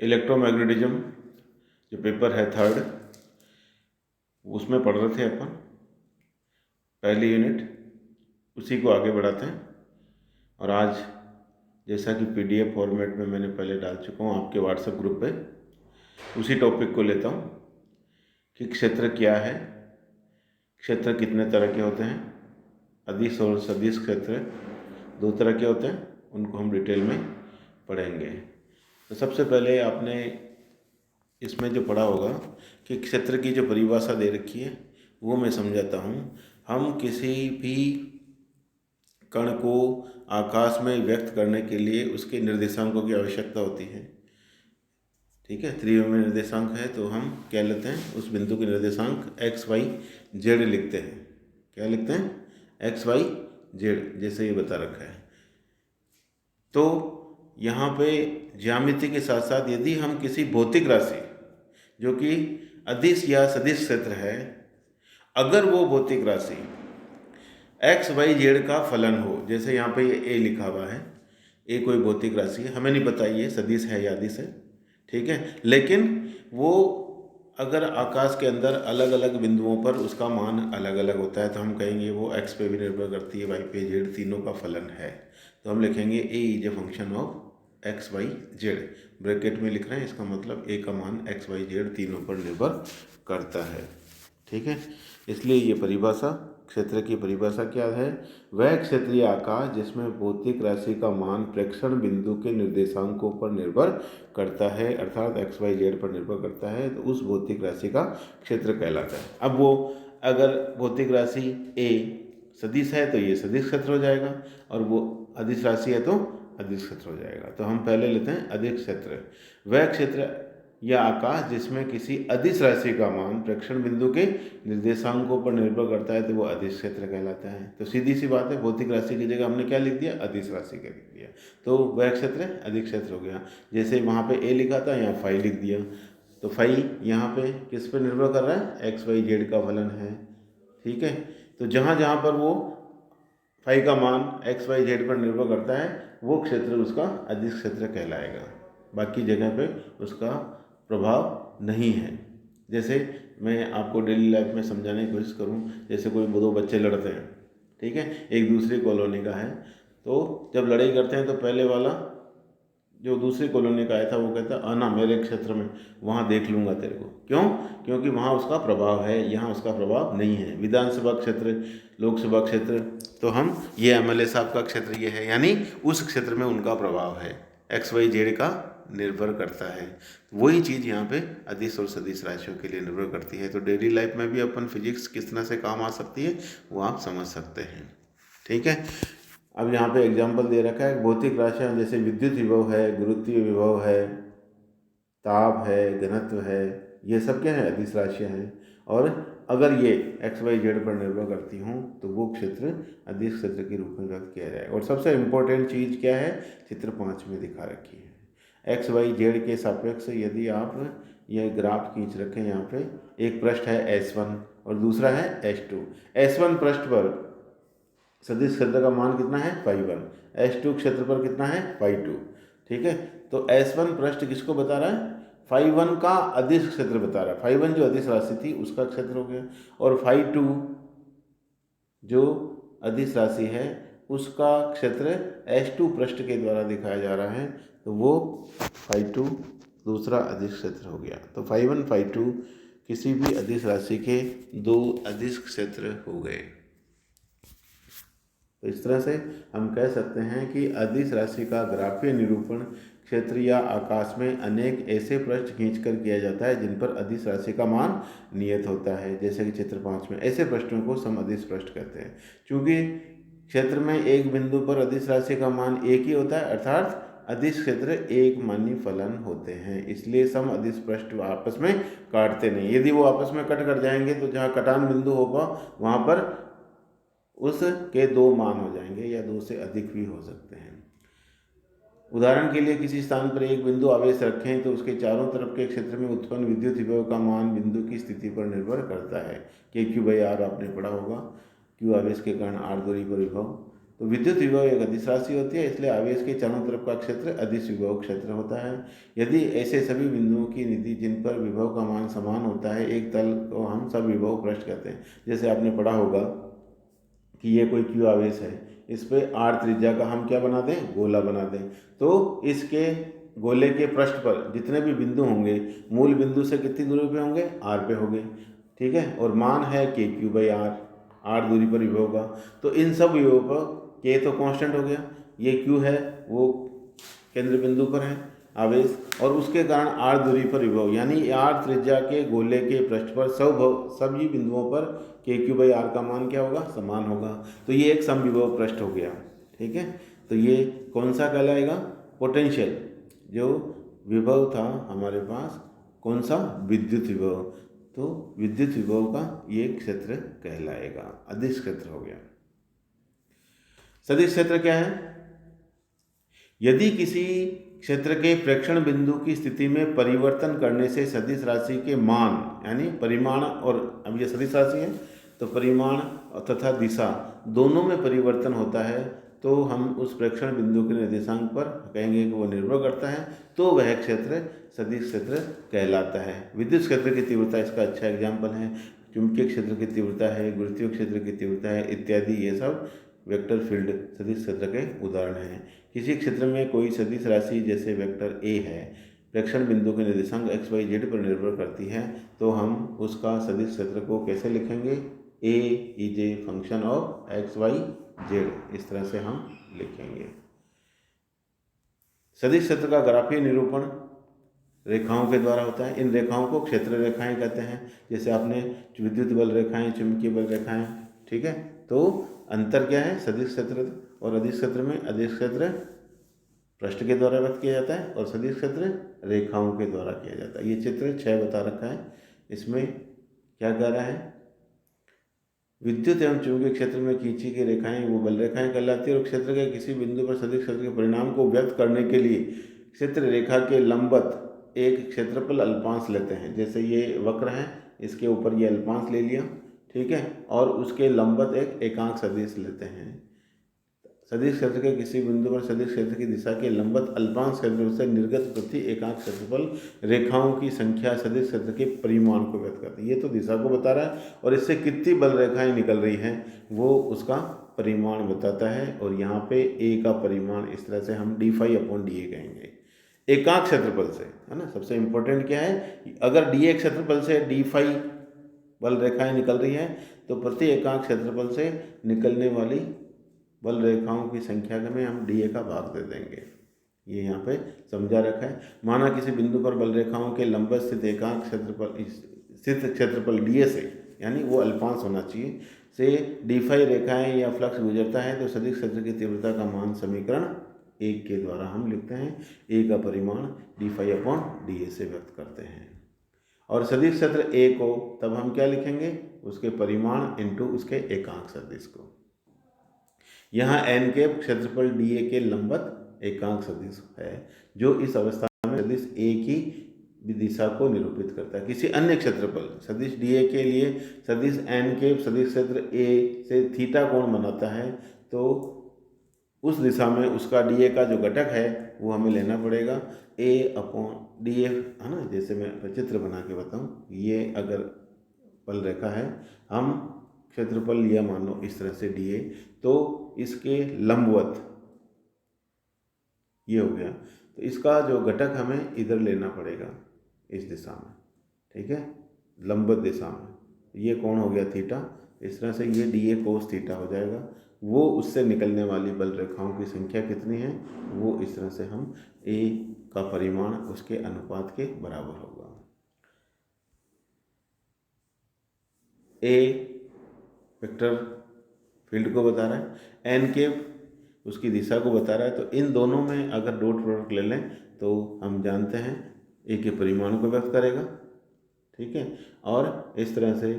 Electromagnetism जो paper है third, उसमें पढ़ रहे थे अपन पहली यूनिट, उसी को आगे बढ़ाते हैं। और आज जैसा कि PDF फॉर्मेट में मैंने पहले डाल चुका हूँ आपके व्हाट्सएप ग्रुप पे, उसी टॉपिक को लेता हूँ कि क्षेत्र क्या है, क्षेत्र कितने तरह के होते हैं, अदिश और सदिश क्षेत्र 2 तरह के होते हैं, उनको हम डिटेल में पढ़ेंगे। तो सबसे पहले आपने इसमें जो पढ़ा होगा कि क्षेत्र की जो परिभाषा दे रखी है वो मैं समझाता हूँ। हम किसी भी कण को आकाश में व्यक्त करने के लिए उसके निर्देशांकों की आवश्यकता होती है। ठीक है, त्रिविमीय निर्देशांक है तो हम क्या लेते हैं, उस बिंदु के निर्देशांक XYZ लिखते हैं। क्या लिखते हैं? XYZ, जैसे ये बता रखा है। तो यहाँ पे ज्यामिति के साथ साथ यदि हम किसी भौतिक राशि जो कि अदिश या सदिश क्षेत्र है, अगर वो भौतिक राशि XYZ का फलन हो, जैसे यहाँ पे ये A लिखा हुआ है, A कोई भौतिक राशि है, हमें नहीं पता ये सदिश है या अदिश है, ठीक है, लेकिन वो अगर आकाश के अंदर अलग अलग बिंदुओं पर उसका मान अलग अलग होता है तो हम कहेंगे वो x पे भी निर्भर करती है, y पे, z, तीनों का फलन है। तो हम लिखेंगे a is a function of x, y, z, bracket में लिख रहे हैं, इसका मतलब a का मान x, y, z तीनों पर निर्भर करता है। ठीक है, इसलिए ये परिभाषा, क्षेत्र की परिभाषा क्या है? वह क्षेत्रीय आकाश जिसमें भौतिक राशि का मान प्रेक्षण बिंदु के निर्देशांकों पर निर्भर करता है, अर्थात XYZ पर निर्भर करता है, तो उस भौतिक राशि का क्षेत्र कहलाता है। अब वो अगर भौतिक राशि A सदिश है तो ये सदिश क्षेत्र हो जाएगा, और वो अदिश राशि है तो अदिश क्षेत्र हो जाएगा। तो हम पहले लेते हैं अदिश क्षेत्र। वह क्षेत्र या आकाश जिसमें किसी अदिश राशि का मान प्रेक्षण बिंदु के निर्देशांकों पर निर्भर करता है तो वो अदिश क्षेत्र कहलाता है। तो सीधी सी बात है, भौतिक राशि की जगह हमने क्या लिख दिया? अदिश राशि का लिख दिया, तो वह क्षेत्र अदिश क्षेत्र हो गया। जैसे वहाँ पे A लिखा था, यहाँ फाई लिख दिया, तो फाई यहाँ पे किस पे निर्भर कर रहा है? XYZ का फलन है। ठीक है, तो जहाँ जहाँ पर वो फाई का मान XYZ पर निर्भर करता है वो क्षेत्र उसका अदिश क्षेत्र कहलाएगा, बाकी जगह पे उसका प्रभाव नहीं है। जैसे मैं आपको डेली लाइफ में समझाने की कोशिश करूं, जैसे कोई 2 बच्चे लड़ते हैं, ठीक है, एक दूसरी कॉलोनी का है, तो जब लड़ाई करते हैं तो पहले वाला जो दूसरी कॉलोनी का आया था वो कहता आना मेरे क्षेत्र में, वहाँ देख लूँगा तेरे को। क्यों? क्योंकि वहाँ उसका प्रभाव है, यहाँ उसका प्रभाव नहीं है। विधानसभा क्षेत्र, लोकसभा क्षेत्र, तो हम ये MLA साहब का क्षेत्र ये है, यानी उस क्षेत्र में उनका प्रभाव है, XYZ का निर्भर करता है। वही चीज़ यहाँ पे अदिश और सदिश राशियों के लिए निर्भर करती है। तो डेली लाइफ में भी अपन फिजिक्स किस तरह से काम आ सकती है वो आप समझ सकते हैं। ठीक है, अब यहाँ पे एग्जाम्पल दे रखा है, भौतिक राशियाँ जैसे विद्युत विभव है, गुरुत्वीय विभव है, ताप है, घनत्व है, ये सब क्या है? अदिश राशियाँ हैं। और अगर ये XYZ पर निर्भर करती हों तो वो क्षेत्र अदिश क्षेत्र के रूप में व्यक्त किया जाएगा। और सबसे इम्पोर्टेंट चीज़ क्या है? चित्र 5 में दिखा रखी है। XYZ के सापेक्ष यदि आप ये ग्राफ खींच रखें, यहाँ पे एक पृष्ठ है S1 और दूसरा है S2। S1 पृष्ठ पर सदिश क्षेत्र का मान कितना है? φ1। S2 क्षेत्र पर कितना है? φ2। ठीक है, तो S1 पृष्ठ किसको बता रहा है? φ1 का अदिश क्षेत्र बता रहा है। φ1 जो अदिश राशि थी उसका क्षेत्र हो गया, और φ2 जो अदिश राशि है उसका क्षेत्र S2 पृष्ठ के द्वारा दिखाया जा रहा है, तो वो φ2 दूसरा अदिश क्षेत्र हो गया। तो φ1 φ2 किसी भी अदिश राशि के 2 अदिश क्षेत्र हो गए। तो इस तरह से हम कह सकते हैं कि अदिश राशि का ग्राफीय निरूपण क्षेत्र या आकाश में अनेक ऐसे पृष्ठ खींचकर किया जाता है जिन पर अदिश राशि का मान नियत होता है। जैसे कि चित्र 5 में ऐसे पृष्ठों को समअदिश पृष्ठ कहते हैं। चूँकि क्षेत्र में एक बिंदु पर अदिश राशि का मान एक ही होता है, अर्थात अदिश क्षेत्र एक मानी फलन होते हैं, इसलिए सम अदिश पृष्ठ आपस में काटते नहीं। यदि वो आपस में कट कर जाएंगे तो जहाँ कटान बिंदु होगा वहाँ पर उसके 2 मान हो जाएंगे या 2 से अधिक भी हो सकते हैं। उदाहरण के लिए किसी स्थान पर एक बिंदु आवेश रखें तो उसके चारों तरफ के क्षेत्र में उत्पन्न विद्युत विभव का मान बिंदु की स्थिति पर निर्भर करता है। KQ/R आपने पढ़ा होगा, Q आवेश के कारण R दूरी पर विभव। तो विद्युत विभव एक अदिश राशि होती है, इसलिए आवेश के चारों तरफ का क्षेत्र अदिश विभव क्षेत्र होता है। यदि ऐसे सभी बिंदुओं की निधि जिन पर विभव का मान समान होता है एक तल को हम सब विभव पृष्ठ कहते हैं। जैसे आपने पढ़ा होगा कि ये कोई क्यू आवेश है, इस पर आर त्रिज्या का हम क्या बना दें, गोला बना दें। तो इसके गोले के पृष्ठ पर जितने भी बिंदु होंगे मूल बिंदु से कितनी दूरी पे होंगे, आर पे होंगे, ठीक है। और मान है के क्यू बाई आर, आर दूरी पर विभव का। तो इन सब विभव पर के तो कांस्टेंट हो गया, ये क्यू है वो केंद्र बिंदु पर है आवेश, और उसके कारण आर दूरी पर विभव, यानी आर त्रिज्या के गोले के पृष्ठ पर सभी बिंदुओं पर के क्यू बाई आर का मान क्या होगा, समान होगा। तो ये एक समविभव पृष्ठ हो गया, ठीक है। तो ये कौन सा कहलाएगा, पोटेंशियल, जो विभव था हमारे पास, कौन सा, विद्युत विभव। तो विद्युत विभव का ये क्षेत्र कहलाएगा, अदिश क्षेत्र हो गया। सदिश क्षेत्र क्या है, यदि किसी क्षेत्र के प्रेक्षण बिंदु की स्थिति में परिवर्तन करने से सदिश राशि के मान यानी परिमाण, और अब ये सदिश राशि है तो परिमाण तथा दिशा दोनों में परिवर्तन होता है, तो हम उस प्रेक्षण बिंदु के निर्देशांक पर कहेंगे कि वो निर्भर करता है, तो वह क्षेत्र सदिश क्षेत्र कहलाता है। विद्युत क्षेत्र की तीव्रता इसका अच्छा एग्जाम्पल है, चुंबकीय क्षेत्र की तीव्रता है, गुरुत्वीय क्षेत्र की तीव्रता है इत्यादि, ये सब वेक्टर फील्ड सदिश क्षेत्र के उदाहरण हैं। किसी क्षेत्र में कोई सदिश राशि जैसे वेक्टर ए है, प्रेक्षण बिंदु के निर्देशांक एक्स वाई जेड पर निर्भर करती है, तो हम उसका सदिश क्षेत्र को कैसे लिखेंगे, A is a function of x y z, इस तरह से हम लिखेंगे। सदिश क्षेत्र का ग्राफीय निरूपण रेखाओं के द्वारा होता है। इन रेखाओं को क्षेत्र रेखाएं कहते हैं। जैसे आपने विद्युत बल रेखाएं, चुंबकीय बल रेखाएं, ठीक है। तो अंतर क्या है, सदिश क्षेत्र और अदिश क्षेत्र में, अदिश क्षेत्र पृष्ठ के द्वारा व्यक्त किया जाता है और सदिश क्षेत्र रेखाओं के द्वारा किया जाता है। ये चित्र 6 बता रखा है, इसमें क्या कह रहा है, विद्युत एवं चुंबकीय क्षेत्र में खींची गई रेखाएं वो बल रेखाएं कहलाती है, और क्षेत्र के किसी बिंदु पर सदिश क्षेत्र के परिणाम को व्यक्त करने के लिए क्षेत्र रेखा के लंबवत एक क्षेत्रफल अल्पांश लेते हैं। जैसे ये वक्र है, इसके ऊपर ये अल्पांश ले लिया, ठीक है, और उसके लंबवत एक एकांक सदिश लेते हैं। सदिश क्षेत्र के किसी बिंदु पर सदिश क्षेत्र की दिशा के लंबवत अल्पांश क्षेत्र से निर्गत प्रति एकांक क्षेत्रफल रेखाओं की संख्या सदिश क्षेत्र के परिमाण को व्यक्त करती है। ये तो दिशा को बता रहा है, और इससे कितनी बल रेखाएं निकल रही हैं वो उसका परिमाण बताता है। और यहाँ पे ए का परिमाण इस तरह से हम d∅/dA कहेंगे, एकांक क्षेत्रफल से, है ना। सबसे इम्पोर्टेंट क्या है, अगर dA क्षेत्रफल से d∅ बल रेखाएं निकल रही हैं तो प्रति एकांक क्षेत्रफल से निकलने वाली बल रेखाओं की संख्या में हम dA का भाग दे देंगे। ये यहाँ पे समझा रखा है। माना किसी बिंदु पर बल रेखाओं के लंबवत स्थित एकांक क्षेत्रफल dA से, यानी वो अल्पांश होना चाहिए, से d∅ रेखाएं या फ्लक्स गुजरता है, तो सदिश क्षेत्र की तीव्रता का मान समीकरण 1 के द्वारा हम लिखते हैं। ए का परिमाण d∅/dA से व्यक्त करते हैं। और सदिश क्षेत्र ए को तब हम क्या लिखेंगे, उसके परिमाण इंटू उसके एकांक सदिश को। यहाँ एन के क्षेत्रफल dA के लंबवत एकांक सदिश है, जो इस अवस्था में सदिश ए की दिशा को निरूपित करता है। किसी अन्य क्षेत्रफल सदिश dA के लिए सदिश एन के सदिश क्षेत्र ए से थीटा कोण बनाता है, तो उस दिशा में उसका dA का जो घटक है वो हमें लेना पड़ेगा A/dA, है ना। जैसे मैं चित्र बना के बताऊँ, ये अगर बल रेखा है, हम क्षेत्रफल लिया मान लो इस तरह से dA, तो इसके लंबवत ये हो गया, तो इसका जो घटक हमें इधर लेना पड़ेगा इस दिशा में, ठीक है, लंबवत दिशा में। ये कोण हो गया थीटा, इस तरह से ये dA कोस थीटा हो जाएगा। वो उससे निकलने वाली बल रेखाओं की संख्या कितनी है, वो इस तरह से हम A का परिमाण उसके अनुपात के बराबर होगा। A वेक्टर फील्ड को बता रहा है, एन के उसकी दिशा को बता रहा है, तो इन दोनों में अगर डॉट प्रोडक्ट ले लें तो हम जानते हैं ए के परिमाण को व्यक्त करेगा, ठीक है। और इस तरह से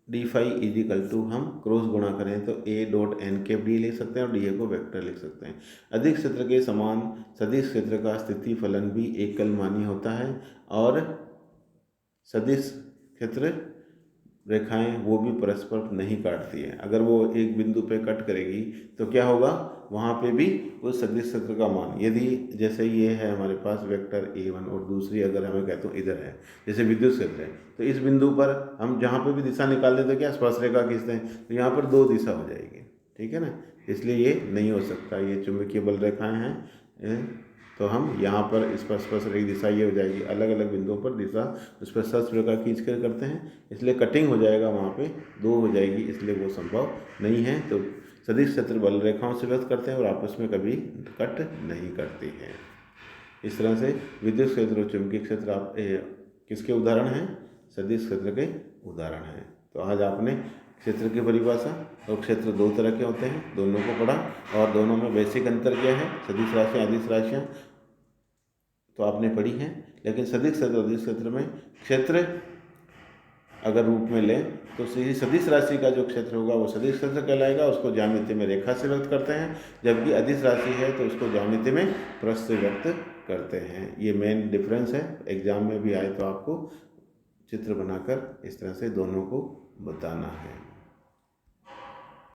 d∅ हम क्रॉस गुणा करें तो A.n∠d लिख सकते हैं और dA को वेक्टर लिख सकते हैं। अधिक क्षेत्र के समान सदिश क्षेत्र का स्थिति फलन भी एकल मानी होता है, और सदिश क्षेत्र रेखाएं वो भी परस्पर नहीं काटती है। अगर वो एक बिंदु पे कट करेगी तो क्या होगा, वहाँ पे भी उस सदिश क्षेत्र का मान, यदि जैसे ये है हमारे पास वेक्टर A1 और दूसरी अगर हमें कहते हो इधर है जैसे विद्युत क्षेत्र है, तो इस बिंदु पर हम जहाँ पे भी दिशा निकाल दें तो क्या स्पर्श रेखा खींचते हैं, तो यहाँ पर दो दिशा हो जाएगी, ठीक है ना। इसलिए ये नहीं हो सकता, ये चुंबकीय बल रेखाएं हैं। तो हम यहाँ पर इस पर स्पर्श रेखा दिशा ये हो जाएगी, अलग अलग बिंदुओं पर दिशा उस पर स्पर्श रेखा खींच कर करते हैं, इसलिए कटिंग हो जाएगा, वहाँ पे दो हो जाएगी, इसलिए वो संभव नहीं है। तो सदिश क्षेत्र बल रेखाओं से व्यक्त करते हैं और आपस में कभी कट नहीं करती हैं। इस तरह से विद्युत क्षेत्र और चुंबकीय क्षेत्र आप किसके उदाहरण हैं, सदिश क्षेत्र के उदाहरण हैं। तो आज आपने क्षेत्र की परिभाषा और क्षेत्र दो तरह के होते हैं, दोनों को पढ़ा और दोनों में बेसिक अंतर क्या है, सदिश राशियाँ अदिश राशियाँ तो आपने पढ़ी हैं। लेकिन सदिश क्षेत्र अदिश क्षेत्र में क्षेत्र अगर रूप में लें तो सदिश राशि का जो क्षेत्र होगा वो सदिश क्षेत्र कहलाएगा, उसको ज्यामिति में रेखा से व्यक्त करते हैं, जबकि अदिश राशि है तो उसको ज्यामिति में पृष्ठ से व्यक्त करते हैं। ये मेन डिफरेंस है, एग्जाम में भी आए तो आपको चित्र बनाकर इस तरह से दोनों को बताना है।